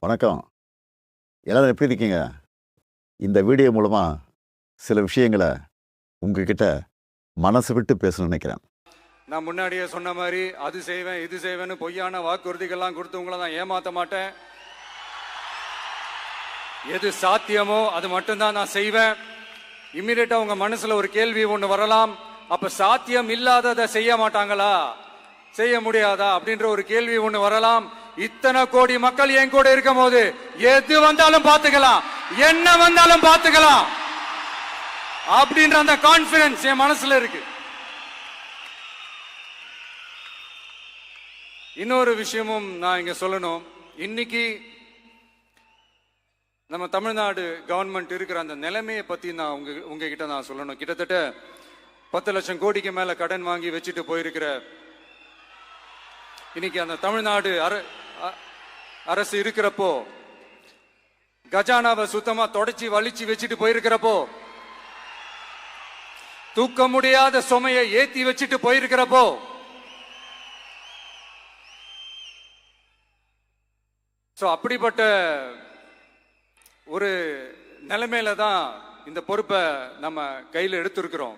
வணக்கம். எல்லாரும் எப்படி இருக்கீங்க? இந்த வீடியோ மூலமாக சில விஷயங்களை உங்ககிட்ட மனசு விட்டு பேசணும்னு நினைக்கிறேன். நான் முன்னாடியே சொன்ன மாதிரி அது செய்வேன் இது செய்வேன்னு பொய்யான வாக்குறுதிகள்லாம் கொடுத்து உங்களை நான் ஏமாற்ற மாட்டேன். எது சாத்தியமோ அது மட்டும்தான் நான் செய்வேன். இம்மிடியட்டா உங்க மனசுல ஒரு கேள்வி ஒன்று வரலாம், அப்ப சாத்தியம் இல்லாததை செய்ய மாட்டாங்களா, செய்ய முடியாதா அப்படின்ற ஒரு கேள்வி ஒன்று வரலாம். இத்தனை கோடி மக்கள் என் கூட இருக்கும் போது எது வந்தாலும் பார்த்துக்கலாம், என்ன வந்தாலும் பார்த்துக்கலாம் அப்படின்ற அந்த கான்பிடன்ஸ் என் மனசுல இருக்கு. இன்னொரு விஷயமும் நான் இங்க சொல்லணும். இன்னைக்கு நம்ம தமிழ்நாடு கவர்மெண்ட் இருக்கிற அந்த நிலைமையை பத்தி நான் உங்ககிட்ட நான் சொல்லணும். கிட்டத்தட்ட 10 லட்சம் கோடிக்கு மேல கடன் வாங்கி வச்சுட்டு போயிருக்கிற இன்னைக்கு அந்த தமிழ்நாடு அரசு இருக்கிறப்போ, கஜானாவை சுத்தமா தொடச்சி வலிச்சு வச்சுட்டு போயிருக்கிறப்போ, தூக்க முடியாத சுமையை ஏத்தி வச்சுட்டு போயிருக்கிறப்போ, அப்படிப்பட்ட ஒரு நிலைமையில தான் இந்த பொறுப்பை நம்ம கையில் எடுத்திருக்கிறோம்.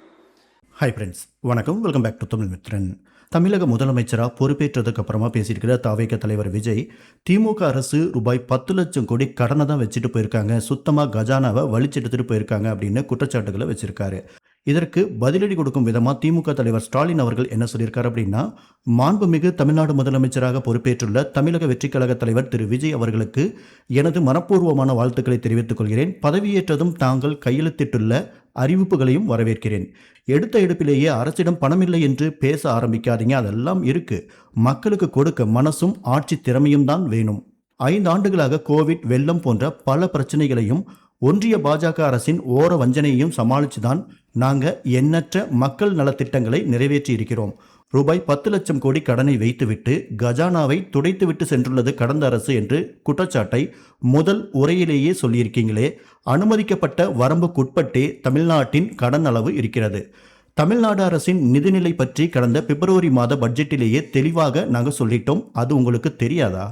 ஹாய் ஃப்ரெண்ட்ஸ், வணக்கம். Welcome back to Tamil Mithran. தமிழக முதலமைச்சராக பொறுப்பேற்றதுக்கு அப்புறமா பேசியிருக்கிற தாவேக தலைவர் விஜய், திமுக அரசு ரூபாய் 10 லட்சம் கோடி கடனை தான் வச்சுட்டு போயிருக்காங்க, சுத்தமாக கஜானாவை வலிச்செடுத்துட்டு போயிருக்காங்க அப்படின்னு குற்றச்சாட்டுகளை வச்சிருக்காரு. இதற்கு பதிலடி கொடுக்கும் விதமாக திமுக தலைவர் ஸ்டாலின் அவர்கள் என்ன சொல்லியிருக்காரு அப்படின்னா, மாண்புமிகு தமிழ்நாடு முதலமைச்சராக பொறுப்பேற்றுள்ள தமிழக வெற்றி கழக தலைவர் திரு விஜய் அவர்களுக்கு எனது மனப்பூர்வமான வாழ்த்துக்களை தெரிவித்துக் கொள்கிறேன். பதவியேற்றதும் தாங்கள் கையெழுத்திட்டுள்ள அறிவிப்புகளையும் வரவேற்கிறேன். எடுத்த எடுப்பிலேயே அரசிடம் பணமில்லை என்று பேச ஆரம்பிக்காதீங்க, அதெல்லாம் இருக்கு. மக்களுக்கு கொடுக்க மனசும் ஆட்சி திறமையும் தான் வேணும். 5 ஆண்டுகளாக கோவிட், வெள்ளம் போன்ற பல பிரச்சனைகளையும் ஒன்றிய பாஜக அரசின் ஓர வஞ்சனையையும் சமாளிச்சுதான் நாங்கள் எண்ணற்ற மக்கள் நலத்திட்டங்களை நிறைவேற்றி இருக்கிறோம். ரூபாய் 10 லட்சம் கோடி கடனை வைத்துவிட்டு கஜானாவை துடைத்துவிட்டு சென்றுள்ளது கடந்த அரசு என்று குற்றச்சாட்டை முதல் உரையிலேயே சொல்லியிருக்கீங்களே. அனுமதிக்கப்பட்ட வரம்புக்குட்பட்டே தமிழ்நாட்டின் கடன் அளவு இருக்கிறது. தமிழ்நாடு அரசின் நிதிநிலை பற்றி கடந்த பிப்ரவரி மாத பட்ஜெட்டிலேயே தெளிவாக நாங்கள் சொல்லிட்டோம். அது உங்களுக்கு தெரியாதா?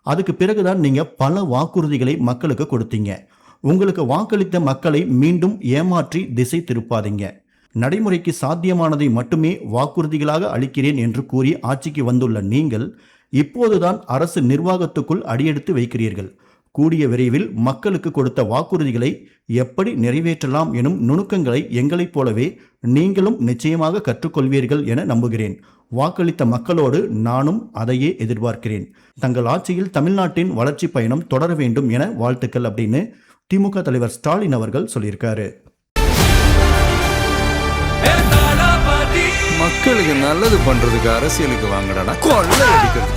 அதுக்கு பிறகுதான் நீங்கள் பல வாக்குறுதிகளை மக்களுக்கு கொடுத்தீங்க. உங்களுக்கு வாக்களித்த மக்களை மீண்டும் ஏமாற்றி திசை திருப்பாதீங்க. நடைமுறைக்கு சாத்தியமானதை மட்டுமே வாக்குறுதிகளாக அளிக்கிறேன் என்று கூறி ஆட்சிக்கு வந்துள்ள நீங்கள் இப்போதுதான் அரசு நிர்வாகத்துக்குள் அடியெடுத்து வைக்கிறீர்கள். கூடிய விரைவில் மக்களுக்கு கொடுத்த வாக்குறுதிகளை எப்படி நிறைவேற்றலாம் எனும் நுணுக்கங்களை எங்களைப் போலவே நீங்களும் நிச்சயமாக கற்றுக்கொள்வீர்கள் என நம்புகிறேன். வாக்களித்த மக்களோடு நானும் அதையே எதிர்பார்க்கிறேன். தங்கள் ஆட்சியில் தமிழ்நாட்டின் வளர்ச்சி பயணம் தொடர வேண்டும் என வாழ்த்துக்கள் அப்படின்னு திமுக தலைவர் ஸ்டாலின் அவர்கள் சொல்லியிருக்காரு. மக்களுக்கு நல்லது பண்றதுக்கு அரசியலுக்கு வாங்கடா, கொள்ளை அடிக்கிறது